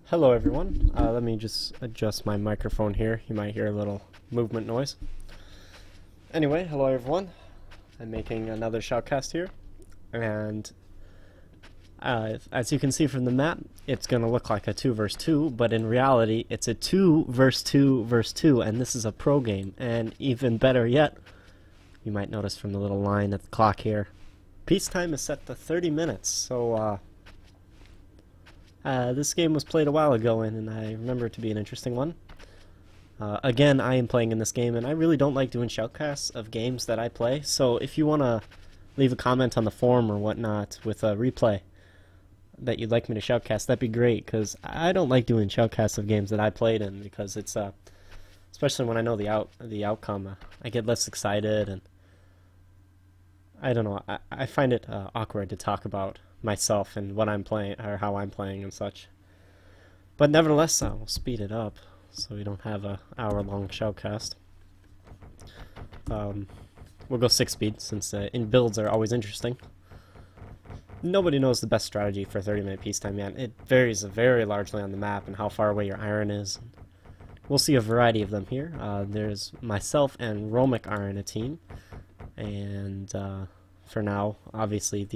Hello everyone. Let me just adjust my microphone here. You might hear a little movement noise. Anyway, hello everyone. I'm making another shoutcast here, and as you can see from the map, it's going to look like a 2 versus 2, but in reality, it's a 2 versus 2 versus 2, and this is a pro game. And even better yet, you might notice from the little line at the clock here, peacetime is set to 30 minutes, so this game was played a while ago, and I remember it to be an interesting one. Again, I am playing in this game, and I really don't like doing shoutcasts of games that I play, so if you want to leave a comment on the forum or whatnot with a replay that you'd like me to shoutcast, that'd be great, because I don't like doing shoutcasts of games that I played in, because it's, especially when I know the outcome, I get less excited, and I don't know, I find it awkward to talk about myself and what I'm playing, or how I'm playing and such. But nevertheless, we'll speed it up so we don't have a hour-long shoutcast. We'll go 6 speed, since in builds are always interesting. Nobody knows the best strategy for 30-minute peacetime yet. It varies very largely on the map and how far away your iron is. We'll see a variety of them here. There's myself and Romic are in a team, and for now, obviously,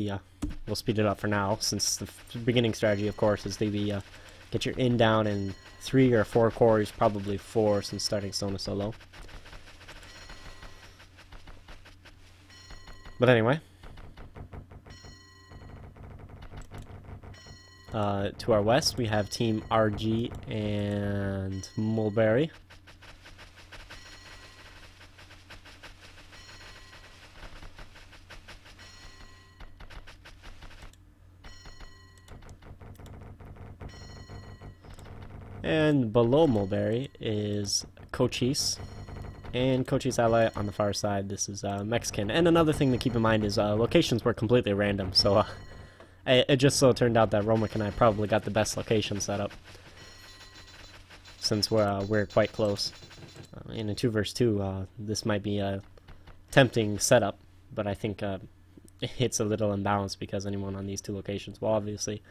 we'll speed it up for now, since the beginning strategy, of course, is to get your in down in 3 or 4 quarries, probably 4, since starting Sona solo. But anyway, to our west, we have Team RG and Mulberry. And below Mulberry is Cochise, and Cochise ally on the far side. This is Mexican. And another thing to keep in mind is locations were completely random, so it just so turned out that Romic and I probably got the best location set up, since we're quite close. In a 2 versus 2, this might be a tempting setup, but I think it's a little imbalanced because anyone on these 2 locations will obviously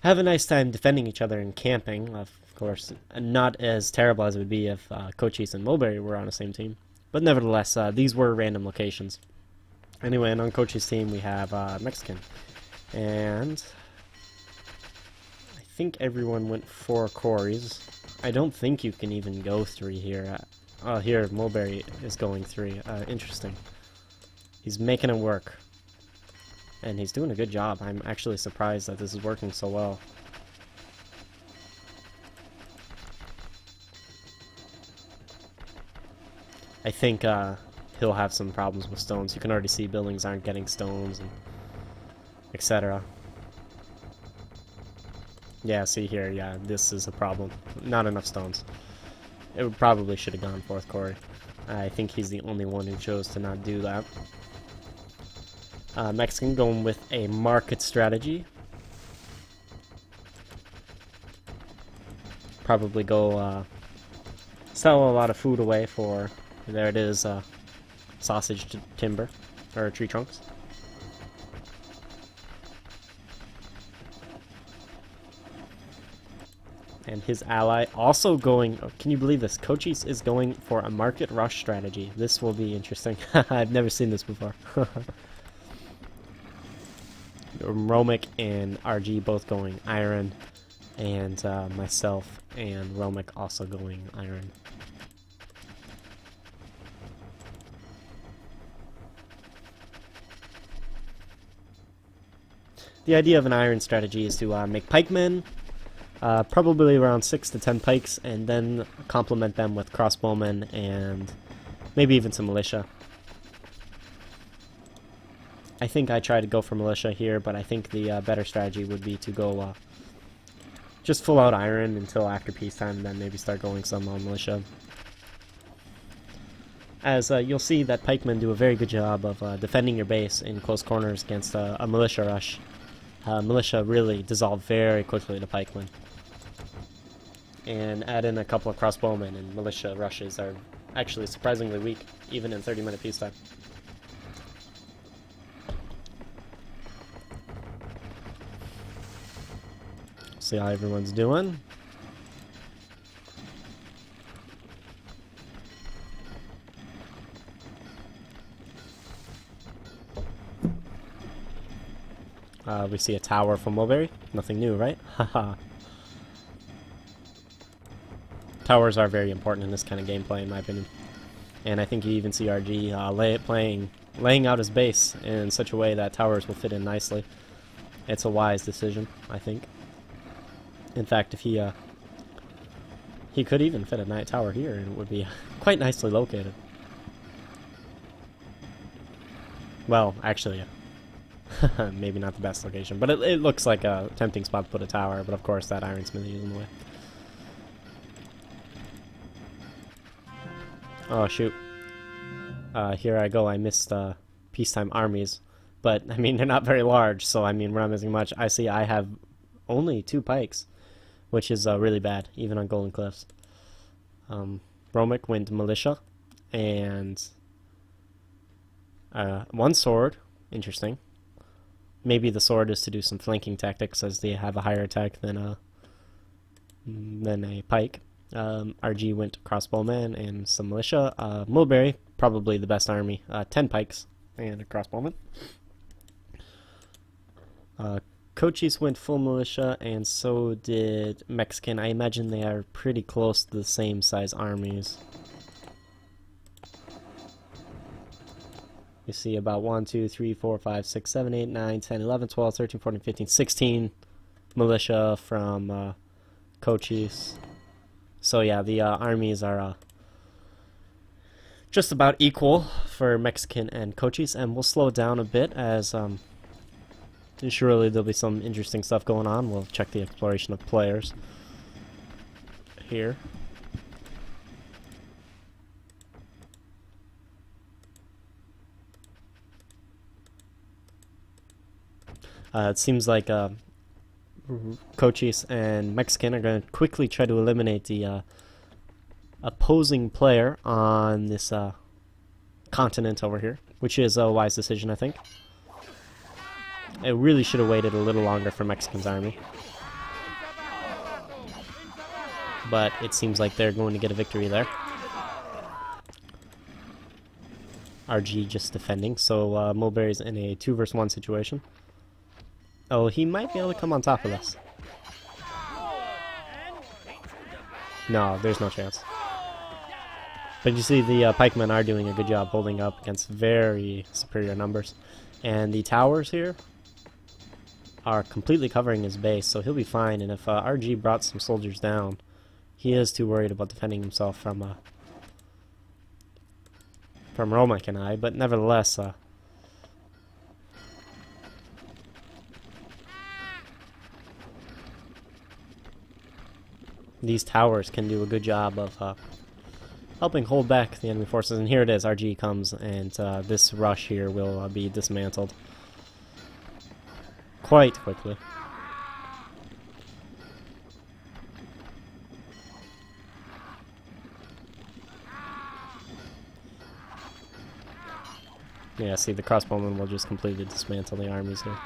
have a nice time defending each other and camping. Of course, not as terrible as it would be if Cochise and Mulberry were on the same team. But nevertheless, these were random locations. Anyway, and on Cochise's team we have Mexican. And I think everyone went 4 quarries. I don't think you can even go 3 here. Here, Mulberry is going 3. Interesting. He's making it work. And he's doing a good job. I'm actually surprised that this is working so well. I think he'll have some problems with stones. You can already see buildings aren't getting stones, and etc. Yeah, see here, yeah, this is a problem. Not enough stones. It probably should have gone 4th quarry. I think he's the only one who chose to not do that. Mexican going with a market strategy. Probably go sell a lot of food away for, there it is, sausage timber, or tree trunks. And his ally also going, oh, can you believe this? Cochise is going for a market rush strategy. This will be interesting. I've never seen this before. Romic and RG both going iron, and myself and Romic also going iron. The idea of an iron strategy is to make pikemen, probably around 6 to 10 pikes, and then complement them with crossbowmen and maybe even some militia. I think I try to go for militia here, but I think the better strategy would be to go just full out iron until after peacetime, and then maybe start going some militia. As you'll see that pikemen do a very good job of defending your base in close corners against a militia rush. Militia really dissolve very quickly to pikemen. And add in a couple of crossbowmen, and militia rushes are actually surprisingly weak, even in 30-minute peacetime. See how everyone's doing. We see a tower from Mulberry. Nothing new, right? Haha. Towers are very important in this kind of gameplay, in my opinion. And I think you even see RG laying out his base in such a way that towers will fit in nicely. It's a wise decision, I think. In fact, if he could even fit a night tower here, and it would be quite nicely located. Well, actually, maybe not the best location, but it looks like a tempting spot to put a tower, but of course that iron smithy is in the way. Oh shoot. Here I go, I missed peacetime armies, but I mean they're not very large, so I mean we're not missing much. I see I have only 2 pikes, which is really bad, even on Golden Cliffs. Romic went militia, and 1 sword, interesting. Maybe the sword is to do some flanking tactics, as they have a higher attack than a pike. RG went crossbowman and some militia. Mulberry, probably the best army. 10 pikes and a crossbowman. Cochise went full militia, and so did Mexican. I imagine they are pretty close to the same size armies. You see about 1, 2, 3, 4, 5, 6, 7, 8, 9, 10, 11, 12, 13, 14, 15, 16 militia from Cochise. So yeah, the armies are just about equal for Mexican and Cochise, and we'll slow down a bit as surely there'll be some interesting stuff going on. We'll check the exploration of players here. It seems like Cochise and Mexican are going to quickly try to eliminate the opposing player on this continent over here, which is a wise decision, I think. It really should have waited a little longer for Mexican's army, but it seems like they're going to get a victory there. RG just defending, so Mulberry's in a 2 versus 1 situation. Oh, he might be able to come on top of us. No, there's no chance. But you see the pikemen are doing a good job holding up against very superior numbers. And the towers here are completely covering his base, so he'll be fine. And if RG brought some soldiers down, he is too worried about defending himself from Romic and I, but nevertheless, these towers can do a good job of helping hold back the enemy forces. And here it is, RG comes, and this rush here will be dismantled quite quickly. Yeah, see, the crossbowmen will just completely dismantle the armies here.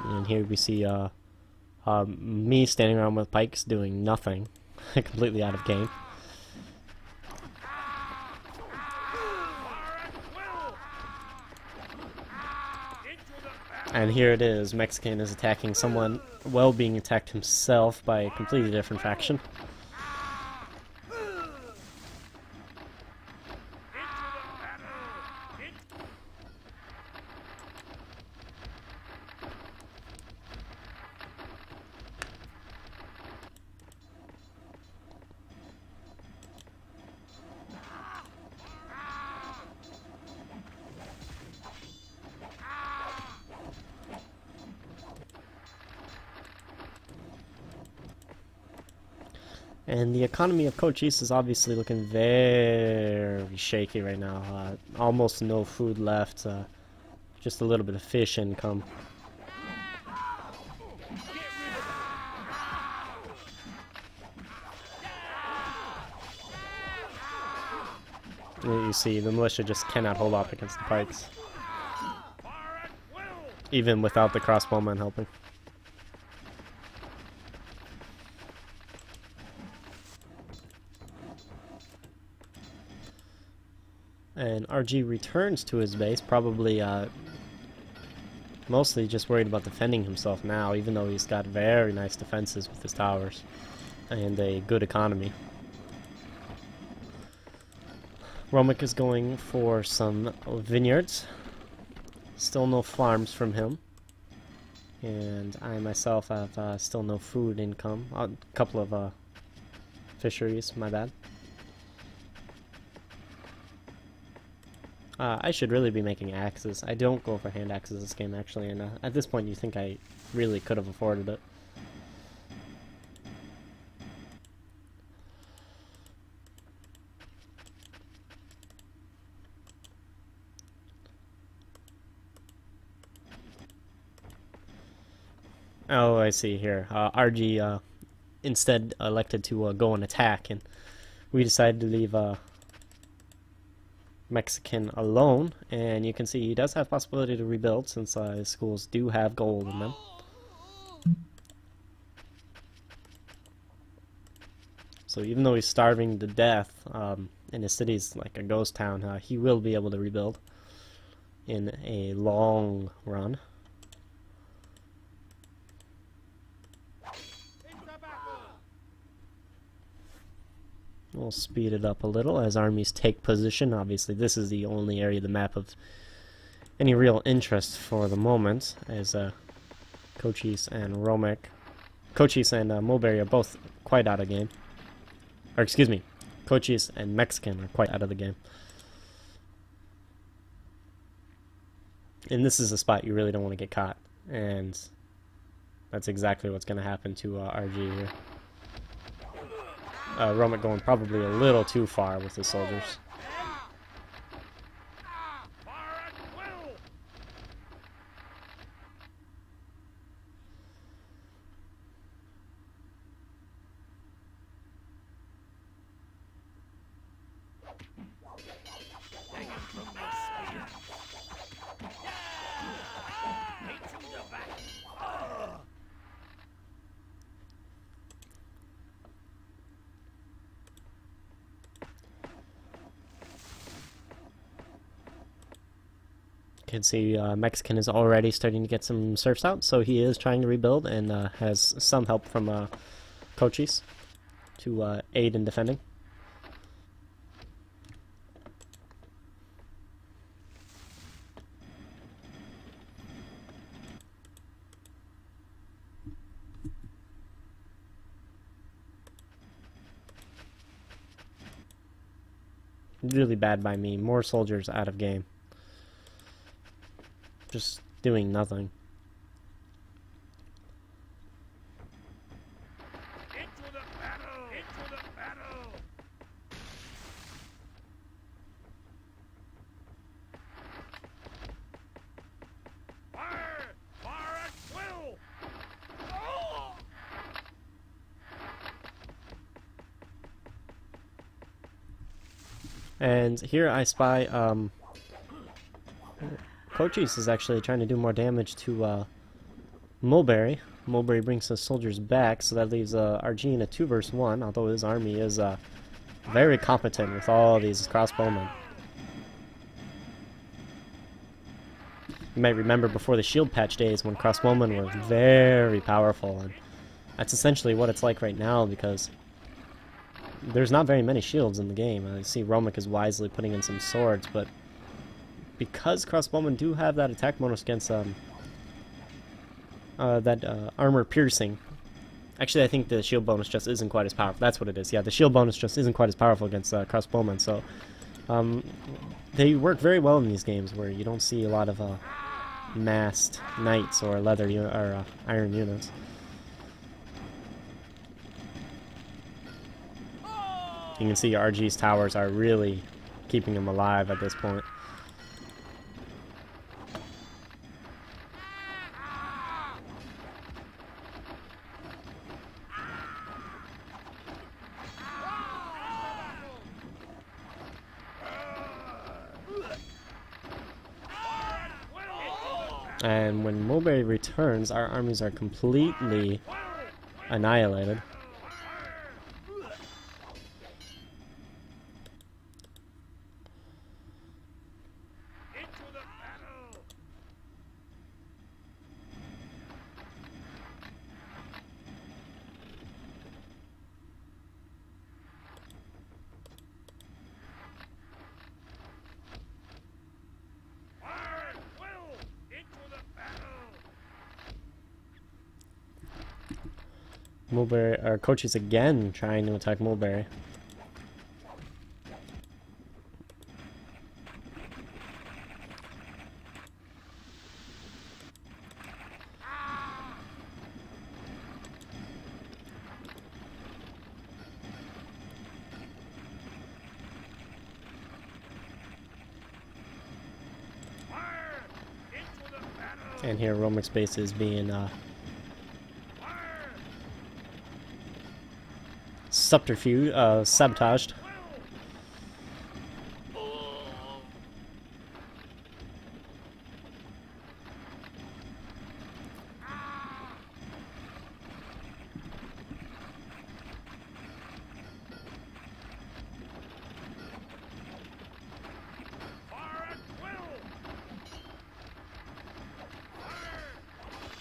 And here we see me standing around with pikes doing nothing, completely out of game. And here it is, Mexican is attacking someone while being attacked himself by a completely different faction. And the economy of Cochise is obviously looking very shaky right now. Almost no food left, just a little bit of fish income. You see, the militia just cannot hold off against the pikes, even without the crossbowmen helping. And RG returns to his base, probably mostly just worried about defending himself now, even though he's got very nice defenses with his towers and a good economy. Romek is going for some vineyards. Still no farms from him. And I myself have still no food income. A couple of fisheries, my bad. I should really be making axes. I don't go for hand axes this game, actually, and at this point you think I really could have afforded it. Oh, I see here. RG instead elected to go and attack, and we decided to leave Mexican alone, and you can see he does have possibility to rebuild since his schools do have gold in them. So even though he's starving to death in his city's like a ghost town, he will be able to rebuild in a long run. We'll speed it up a little as armies take position. Obviously, this is the only area of the map of any real interest for the moment, as Cochise and Romek. Cochise and Mulberry are both quite out of game. Or, excuse me, Cochise and Mexican are quite out of the game. And this is a spot you really don't want to get caught. And that's exactly what's going to happen to RG here. Romek going probably a little too far with his soldiers. You can see Mexican is already starting to get some serfs out, so he is trying to rebuild and has some help from Cochise to aid in defending. Really bad by me. More soldiers out of game. Just doing nothing. Into the battle! Into the battle! Fire! Fire at will! Oh! And here I spy Cochise is actually trying to do more damage to Mulberry. Mulberry brings his soldiers back, so that leaves RG in a 2 versus 1, although his army is very competent with all these crossbowmen. You might remember before the shield patch days when crossbowmen were very powerful, and that's essentially what it's like right now because there's not very many shields in the game. I see Romek is wisely putting in some swords, but because crossbowmen do have that attack bonus against armor piercing. Actually, I think the shield bonus just isn't quite as powerful. That's what it is. Yeah, the shield bonus just isn't quite as powerful against crossbowmen. So they work very well in these games where you don't see a lot of massed knights or leather or iron units. You can see RG's towers are really keeping him alive at this point. And when Mulberry returns, our armies are completely annihilated. Into the battle! Fire at will! Into the battle! Mulberry, our coach is again trying to attack Mulberry. Fire! Into the battle! And here Romic's base is being Fire! sabotaged. Fire at will! Fire!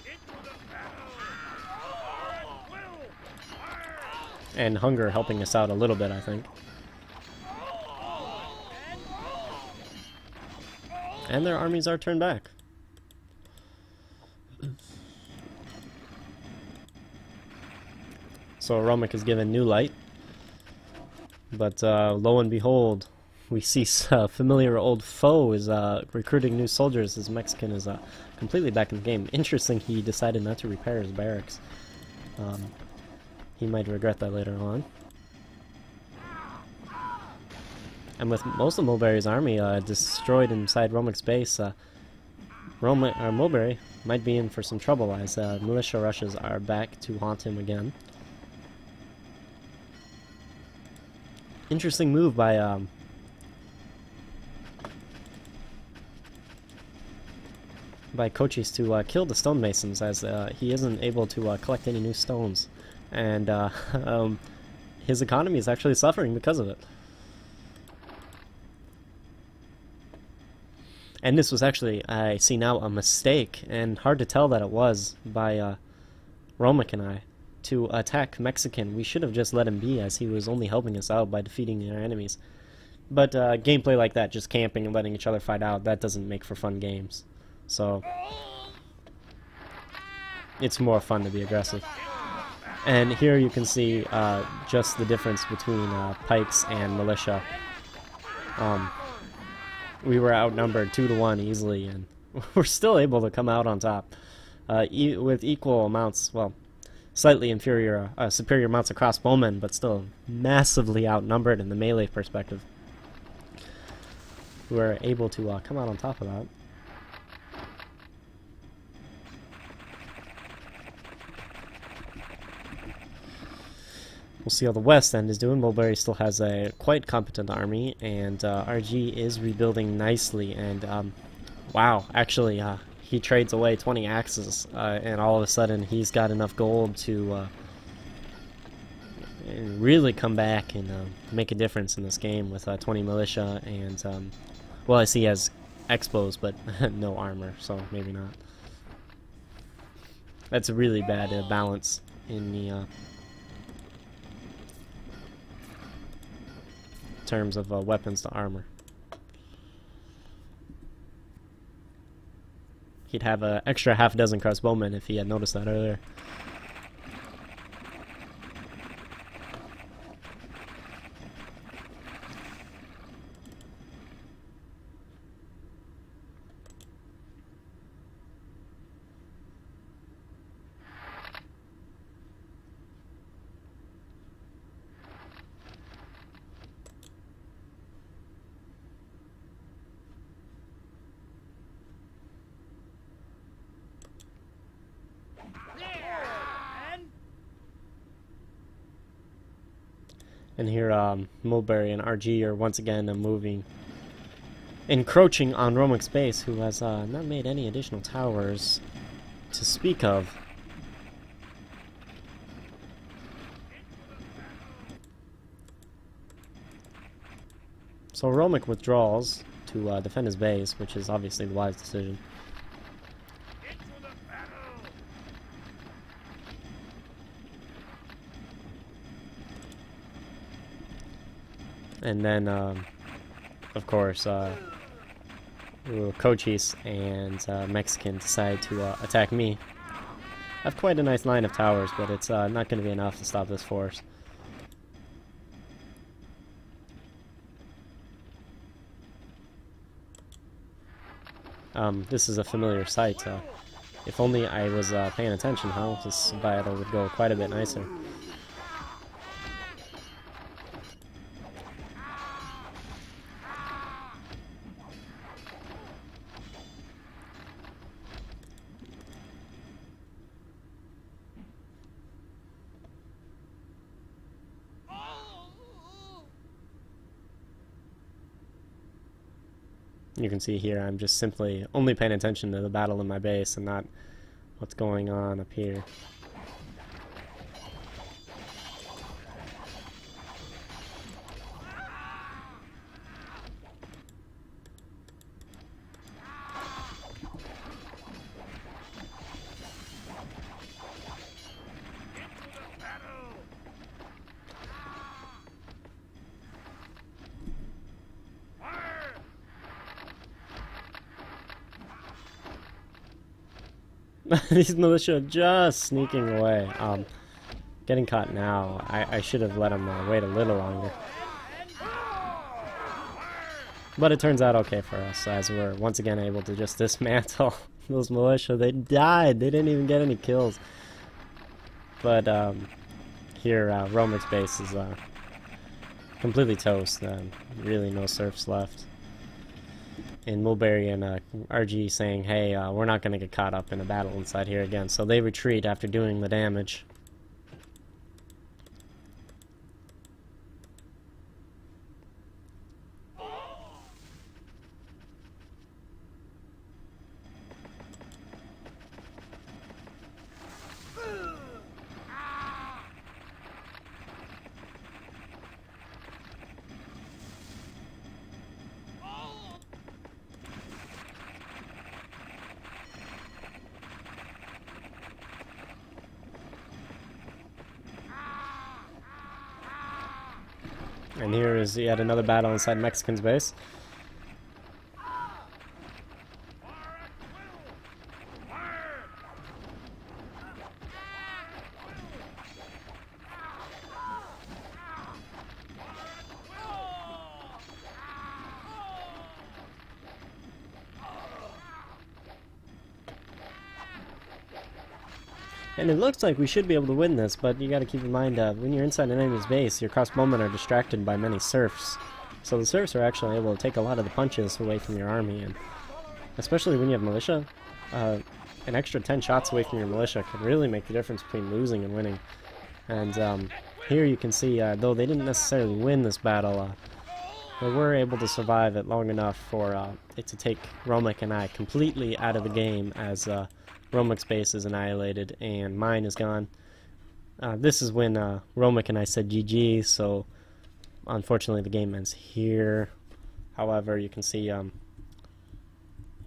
Into the battle! Fire at will! Fire! And hunger helping us out a little bit, I think. And their armies are turned back. So Romic is given new light. But lo and behold, we see a familiar old foe is recruiting new soldiers. This Mexican is completely back in the game. Interesting, he decided not to repair his barracks. He might regret that later on. And with most of Mulberry's army destroyed inside Romic's base, Mulberry might be in for some trouble as militia rushes are back to haunt him again. Interesting move by Cochise to kill the stonemasons, as he isn't able to collect any new stones, and his economy is actually suffering because of it. And this was actually, I see now, a mistake, and hard to tell that it was, by Romic and I, to attack Mexican. We should have just let him be, as he was only helping us out by defeating our enemies. But gameplay like that, just camping and letting each other fight out, that doesn't make for fun games. So it's more fun to be aggressive. And here you can see just the difference between pikes and militia. We were outnumbered 2-1 easily, and we're still able to come out on top with equal amounts, well, slightly inferior, superior amounts of crossbowmen, but still massively outnumbered in the melee perspective. We were able to come out on top of that. We'll see how the West End is doing. Mulberry still has a quite competent army, and RG is rebuilding nicely. And wow, actually, he trades away 20 axes, and all of a sudden he's got enough gold to really come back and make a difference in this game with 20 militia and well, I see he has expos, but no armor, so maybe not. That's a really bad balance in the terms of weapons to armor. He'd have an extra half dozen crossbowmen if he had noticed that earlier. And here Mulberry and RG are once again moving encroaching on Romic's base, who has not made any additional towers to speak of. So Romic withdraws to defend his base, which is obviously the wise decision. And then, of course, Cochise and Mexican decide to attack me. I have quite a nice line of towers, but it's not going to be enough to stop this force. This is a familiar sight. If only I was paying attention, huh? This battle would go quite a bit nicer. You can see here I'm just simply only paying attention to the battle in my base and not what's going on up here. These militia are just sneaking away. Getting caught now. I should have let them wait a little longer. But it turns out okay for us, as we're once again able to just dismantle those militia. They died. They didn't even get any kills. But here, Romic's base is completely toast. Really no serfs left. And Mulberry and RG saying, hey, we're not going to get caught up in a battle inside here again. So they retreat after doing the damage. And here is yet another battle inside Mexican's base. And it looks like we should be able to win this, but you gotta keep in mind, when you're inside an enemy's base, your crossbowmen are distracted by many serfs. So the serfs are actually able to take a lot of the punches away from your army, and especially when you have militia, an extra 10 shots away from your militia can really make the difference between losing and winning. And here you can see, though they didn't necessarily win this battle, they were able to survive it long enough for it to take Romic and I completely out of the game, as Romic's base is annihilated and mine is gone. This is when Romic and I said GG, so unfortunately the game ends here. However, you can see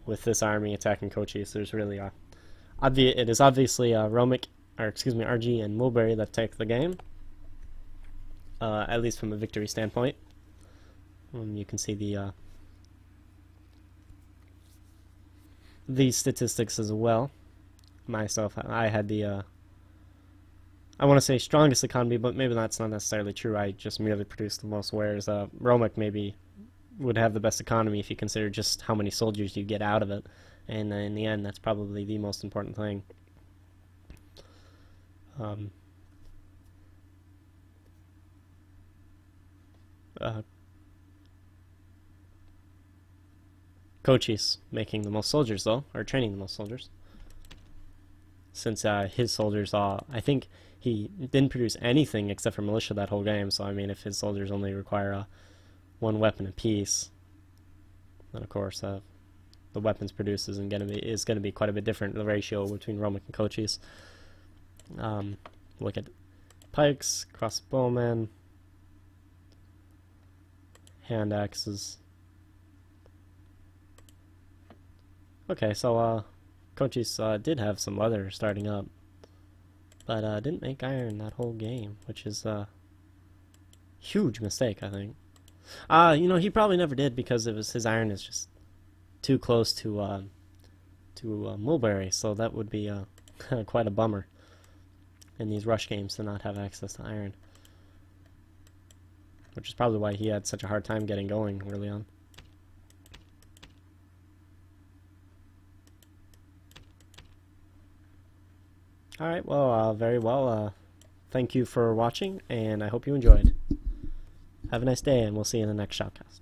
with this army attacking Cochise, there's really it is obviously RG and Mulberry that take the game, at least from a victory standpoint. You can see the statistics as well. Myself, I had the I want to say strongest economy, but maybe that's not necessarily true. I just merely produced the most wares. Romic maybe would have the best economy if you consider just how many soldiers you get out of it, and in the end that's probably the most important thing. Cochise making the most soldiers, though, or training the most soldiers, since his soldiers, I think he didn't produce anything except for militia that whole game. So I mean, if his soldiers only require one weapon apiece, And of course, the weapons produced is going to be quite a bit different. The ratio between Romic and Cochise. Look at pikes, crossbowmen, hand axes. Okay, so Cochise did have some leather starting up, but didn't make iron that whole game, which is a huge mistake, I think. You know, he probably never did because his iron is just too close to Mulberry, so that would be quite a bummer in these rush games to not have access to iron, which is probably why he had such a hard time getting going early on. Alright, well, very well. Thank you for watching, and I hope you enjoyed. Have a nice day, and we'll see you in the next Shoutcast.